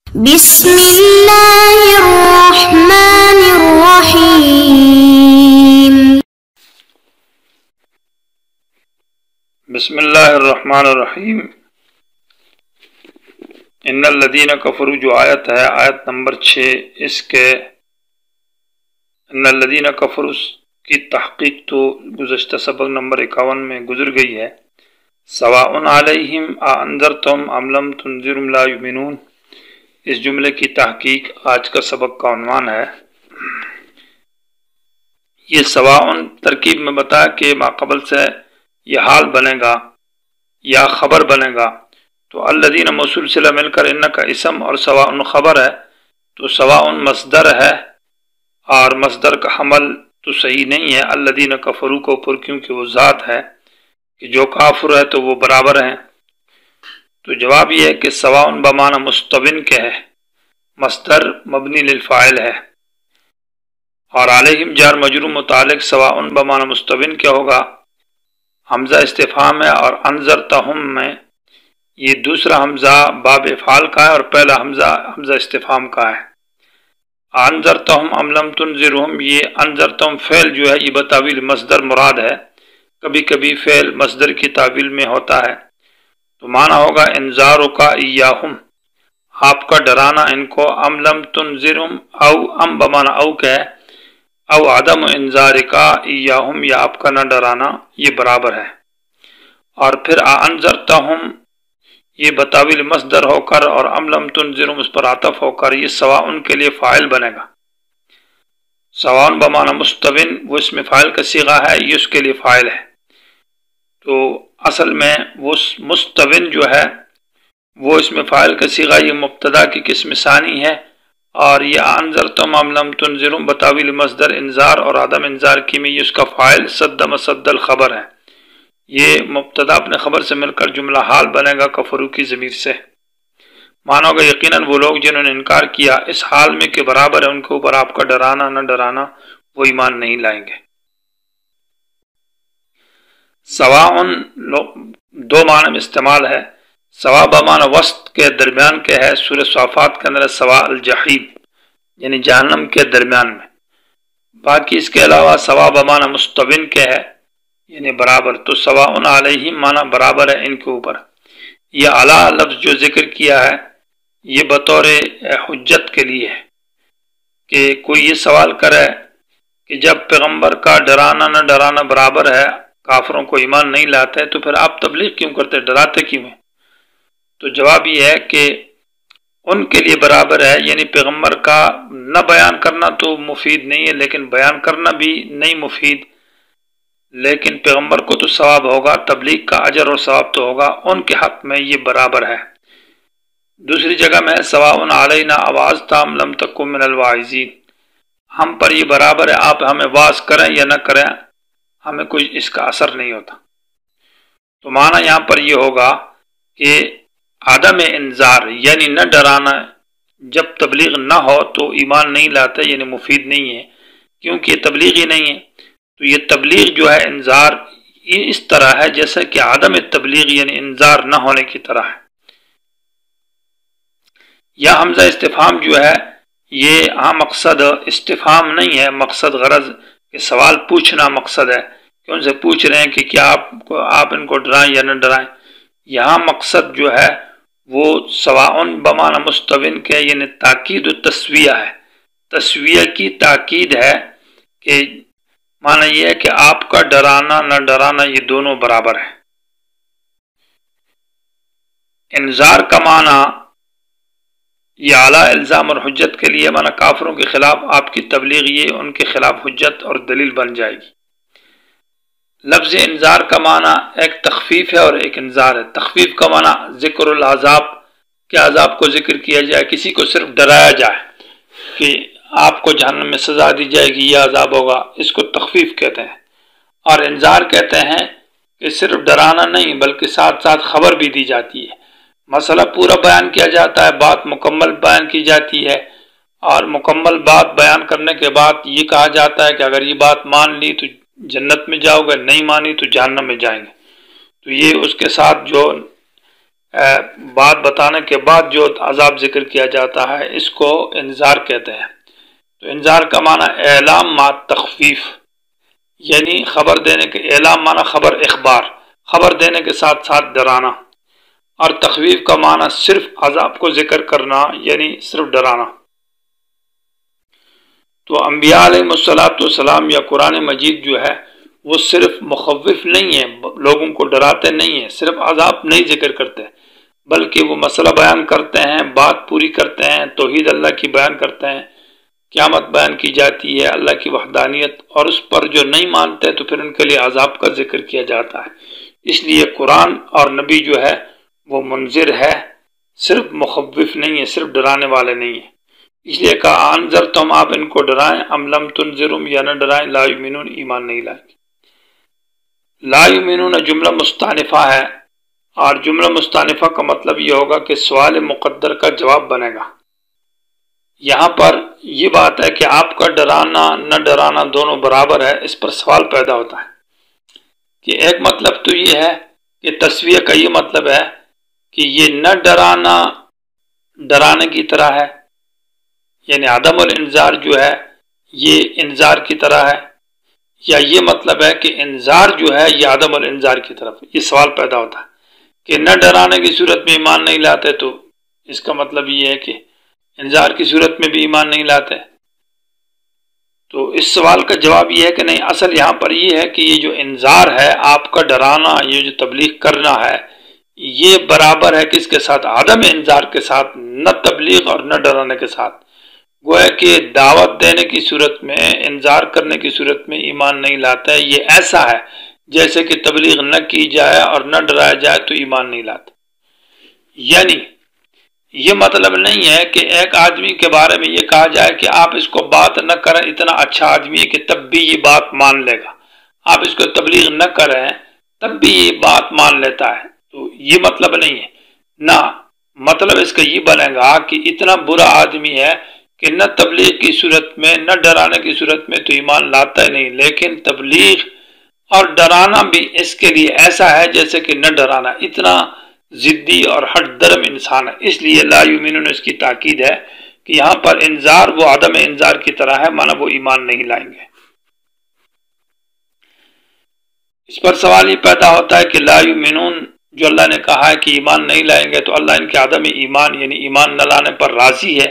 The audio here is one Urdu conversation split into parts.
بسم الله الرحمن الرحيم. بسم اللہ الرحمن الرحیم. ان الذین کفروا جو آیت ہے، آیت نمبر 6، اس کے ان الذین کفروا کی تحقیق تو گزشتہ سبق نمبر 51 میں گزر گئی ہے. سواء علیہم انذرتم ام لم تنذرهم لا یؤمنون، اس جملے کی تحقیق آج کا سبق کا عنوان ہے. یہ سواء ترکیب میں بتا کہ ماقبل سے یہ حال بنے گا یا خبر بنے گا، تو الذین موصول صلہ مل کر ان کا اسم اور سواء خبر ہے، تو سواء مصدر ہے اور مصدر کا حمل تو صحیح نہیں ہے الذین کفروا کو پر، کیونکہ وہ ذات ہے کہ جو کافر ہے تو وہ برابر ہیں. تو جواب یہ ہے کہ سواء بمعنی مستوٍ کے ہے، مصدر مبنی للفاعل ہے، اور علیہم جار مجرور متعلق سواء بمعنی مستوٍ کے ہوگا. حمزہ استفہام ہے، اور انذرتہم میں یہ دوسرا حمزہ باب افعال کا ہے اور پہلا حمزہ استفہام کا ہے. انذرتہم ام لم تنذرہم، یہ انذرتہم فعل جو ہے یہ بتاویل مصدر مراد ہے، کبھی کبھی فعل مصدر کی تعویل میں ہوتا ہے. تو معنی ہوگا انذارک ایاہم، آپ کا ڈرانا ان کو، ام لم تنذرہم او ام بمعنی او کہ او عدم انذارک ایاہم، یا آپ کا نہ ڈرانا، یہ برابر ہے. اور پھر انذرتہم یہ بتاویل مصدر ہو کر اور ام لم تنذرہم اس پر عطف ہو کر یہ سواء کے لیے فاعل بنے گا. سواء بمعنی مستوٍ وہ اس میں فاعل کا صیغہ ہے، یہ اس کے لیے فاعل ہے. تو اصل میں وہ مستوٍ جو ہے وہ اس میں فاعل کا صیغہ یہ مبتدا کی قسم ثانی ہے، اور یہ انذرتم ام لم تنذرہم بتاویل مصدر انذار اور عدم انذار کی میں یہ اس کا فاعل صد مصد الخبر ہے. یہ مبتدا اپنے خبر سے مل کر جملہ حال بنے گا کفروا کی ضمیر سے. مانو گا یقیناً وہ لوگ جنہوں نے انکار کیا اس حال میں کہ برابر ہے ان کے اوپر آپ کا ڈرانا نہ ڈرانا، وہ ایمان نہیں لائیں گے. سواء دو معنی میں استعمال ہے. سواء بمعنی وسط کے درمیان کے ہے، سورہ صافات کے اندر سواء الجحیم یعنی جہنم کے درمیان میں. باقی اس کے علاوہ سواء بمعنی مستوٍ کے ہے یعنی برابر، تو سواء علیہم معنی برابر ہے ان کے اوپر. یہ اعلیٰ لفظ جو ذکر کیا ہے یہ بطور حجت کے لیے ہے کہ کوئی یہ سوال کرے کہ جب پیغمبر کا ڈرانا نہ ڈرانا برابر ہے، کافروں کو ایمان نہیں لاتے تو پھر آپ تبلیغ کیوں کرتے، ڈراتے کیوں ہیں؟ تو جواب یہ ہے کہ ان کے لیے برابر ہے، یعنی پیغمبر کا نہ بیان کرنا تو مفید نہیں ہے، لیکن بیان کرنا بھی نہیں مفید، لیکن پیغمبر کو تو ثواب ہوگا، تبلیغ کا اجر اور ثواب تو ہوگا، ان کے حق میں یہ برابر ہے. دوسری جگہ میں سواء علینا اواعظت ام لم تکن من الواعظین، ہم پر یہ برابر ہے آپ ہمیں واعظ کریں یا نہ کریں، ہمیں کوئی اس کا اثر نہیں ہوتا. تو معنی یہاں پر یہ ہوگا کہ عدم انذار یعنی نہ ڈرانا، جب تبلیغ نہ ہو تو ایمان نہیں لاتے، یعنی مفید نہیں ہے کیونکہ یہ تبلیغ ہی نہیں ہے. تو یہ تبلیغ جو ہے انذار یہ اس طرح ہے جیسا کہ عدم تبلیغ یعنی انذار نہ ہونے کی طرح ہے. یا حمزہ استفہام جو ہے یہ مقصد استفہام نہیں ہے، مقصد غرض کہ سوال پوچھنا مقصد ہے کہ ان سے پوچھ رہے ہیں کہ کیا آپ ان کو ڈرائیں یا نہ ڈرائیں. یہاں مقصد جو ہے وہ سواء بمعنی مستوٍ کے یعنی تاکید و تسویہ ہے، تسویہ کی تاکید ہے کہ معنی یہ ہے کہ آپ کا ڈرانا نہ ڈرانا یہ دونوں برابر ہے. انذار کا معنی یہ اعلیٰ الزام اور حجت کے لیے، معنی کافروں کے خلاف آپ کی تبلیغ یہ ان کے خلاف حجت اور دلیل بن جائے گی. لفظ انذار کا معنی ایک تخفیف ہے اور ایک انذار ہے. تخفیف کا معنی ذکر العذاب کہ عذاب کو ذکر کیا جائے، کسی کو صرف ڈرایا جائے کہ آپ کو جہنم میں سزا دی جائے گی، یہ عذاب ہوگا، اس کو تخفیف کہتے ہیں. اور انذار کہتے ہیں کہ صرف ڈرانا نہیں بلکہ ساتھ ساتھ خبر بھی دی جاتی ہے، مسئلہ پورا بیان کیا جاتا ہے، بات مکمل بیان کی جاتی ہے، اور مکمل بات بیان کرنے کے بعد یہ کہا جاتا ہے کہ اگر یہ بات مان لی تو جنت میں جاؤ گے، نہیں مانی تو جہنم میں جائیں گے. تو یہ اس کے ساتھ جو بات بتانے کے بعد جو عذاب ذکر کیا جاتا ہے اس کو انذار کہتے ہیں۔ تو انذار کا معنی اعلام مع تخفیف، یعنی خبر دینے کے، اعلام معنی خبر اخبار، خبر دینے کے ساتھ ساتھ ڈرانا، اور تخویف کا معنی صرف عذاب کو ذکر کرنا، یعنی صرف ڈرانا۔ تو انبیاء علیہ السلام یا قرآن مجید جو ہے وہ صرف مخوف نہیں ہے، لوگوں کو ڈراتے نہیں ہیں، صرف عذاب نہیں ذکر کرتے، بلکہ وہ مسئلہ بیان کرتے ہیں، بات پوری کرتے ہیں، توحید اللہ کی بیان کرتے ہیں، قیامت بیان کی جاتی ہے، اللہ کی وحدانیت، اور اس پر جو نہیں مانتے تو پھر ان کے لیے عذاب کا ذکر کیا جاتا ہے۔ اس لیے قرآن اور نبی جو ہے وہ منذر ہے، صرف مخوف نہیں ہے، صرف ڈرانے والے نہیں ہیں۔ اس لیے کہا انذرتم، آپ ان کو ڈرائیں، ام لم تنذرم، یا نہ ڈرائیں، لا یؤمنون، ایمان نہیں لائیں گے۔ لا یؤمنون جملہ مستأنفہ ہے، اور جملہ مستأنفہ کا مطلب یہ ہوگا کہ سوال مقدر کا جواب بنے گا۔ یہاں پر یہ بات ہے کہ آپ کا ڈرانا نہ ڈرانا دونوں برابر ہے، اس پر سوال پیدا ہوتا ہے کہ ایک مطلب تو یہ ہے کہ تسویہ کا یہ مطلب ہے کہ یہ نہ ڈرانا ڈرانے کی طرح ہے، یعنی عدم الانذار جو ہے یہ انذار کی طرح ہے، یا یہ مطلب ہے کہ انذار جو ہے یہ عدم الانذار کی طرف۔ یہ سوال پیدا ہوتا ہے کہ نہ ڈرانے کی صورت میں ایمان نہیں لاتے، تو اس کا مطلب یہ ہے کہ انذار کی صورت میں بھی ایمان نہیں لاتے۔ تو اس سوال کا جواب یہ ہے کہ نہیں، اصل یہاں پر یہ ہے کہ یہ جو انذار ہے، آپ کا ڈرانا، یہ جو تبلیغ کرنا ہے، یہ برابر ہے کس کے ساتھ؟ عدم انذار کے ساتھ، نہ تبلیغ اور نہ ڈرانے کے ساتھ۔ گویا کہ دعوت دینے کی صورت میں، انذار کرنے کی صورت میں ایمان نہیں لاتا ہے، یہ ایسا ہے جیسے کہ تبلیغ نہ کی جائے اور نہ ڈرایا جائے تو ایمان نہیں لاتا۔ یعنی یہ مطلب نہیں ہے کہ ایک آدمی کے بارے میں یہ کہا جائے کہ آپ اس کو بات نہ کریں، اتنا اچھا آدمی ہے کہ تب بھی یہ بات مان لے گا، آپ اس کو تبلیغ نہ کریں تب بھی یہ بات مان لیتا ہے، تو یہ مطلب نہیں ہے۔ نہ مطلب اس کا یہ بنے گا کہ اتنا برا آدمی ہے کہ نہ تبلیغ کی صورت میں نہ ڈرانے کی صورت میں تو ایمان لاتا ہی نہیں، لیکن تبلیغ اور ڈرانا بھی اس کے لیے ایسا ہے جیسے کہ نہ ڈرانا، اتنا ضدی اور ہٹ درم انسان ہے۔ اس لیے لا یؤمنون اس کی تاکید ہے کہ یہاں پر انذار وہ عدم انذار کی طرح ہے، مانا وہ ایمان نہیں لائیں گے۔ اس پر سوال یہ پیدا ہوتا ہے کہ لا یؤمنون جو اللہ نے کہا ہے کہ ایمان نہیں لائیں گے، تو اللہ ان کے عدم ایمان یعنی ایمان نہ لانے پر راضی ہے؟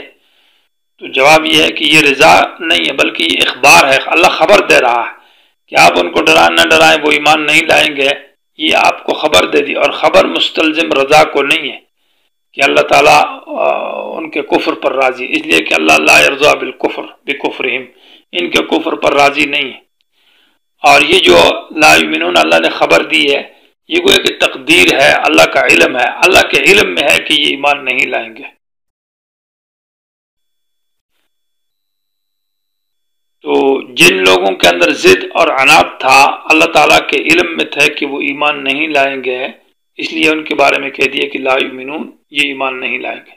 تو جواب یہ ہے کہ یہ رضا نہیں ہے بلکہ یہ اخبار ہے، اللہ خبر دے رہا ہے کہ آپ ان کو ڈرائیں نہ ڈرائیں وہ ایمان نہیں لائیں گے، یہ آپ کو خبر دے دی، اور خبر مستلزم رضا کو نہیں ہے کہ اللہ تعالیٰ ان کے کفر پر راضی، اس لیے کہ اللہ لا یرضا بالکفر بکفرہم، ان کے کفر پر راضی نہیں ہے۔ اور یہ جو لا یؤمنون اللہ نے خبر دی ہے، یہ گویا کہ تقدیر ہے، اللہ کا علم ہے، اللہ کے علم میں ہے کہ یہ ایمان نہیں لائیں گے۔ تو جن لوگوں کے اندر ضد اور عناد تھا، اللہ تعالیٰ کے علم میں تھے کہ وہ ایمان نہیں لائیں گے، اس لیے ان کے بارے میں کہہ دیا کہ لا یؤمنون، یہ ایمان نہیں لائیں گے۔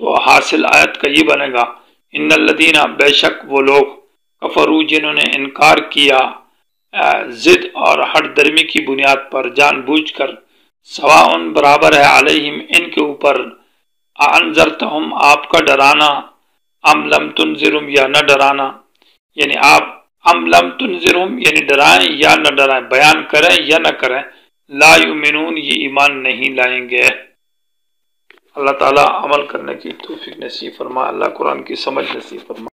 تو حاصل آیت کا یہ بنے گا ان الذین، بے شک وہ لوگ، کفروا جنہوں نے انکار کیا ضد اور ہٹ درمی کی بنیاد پر جان بوجھ کر، سواء برابر ہے علیہم ان کے اوپر، انذرتہم آپ کا ڈرانا، ام لم تنذرہم یا نہ ڈرانا، یعنی آپ ام لم تنذرہم یعنی ڈرائیں یا نہ ڈرائیں، بیان کریں یا نہ کریں، لا یؤمنون یہ ایمان نہیں لائیں گے۔ اللہ تعالیٰ عمل کرنے کی توفیق نصیب فرما، اللہ قرآن کی سمجھ نصیب فرما۔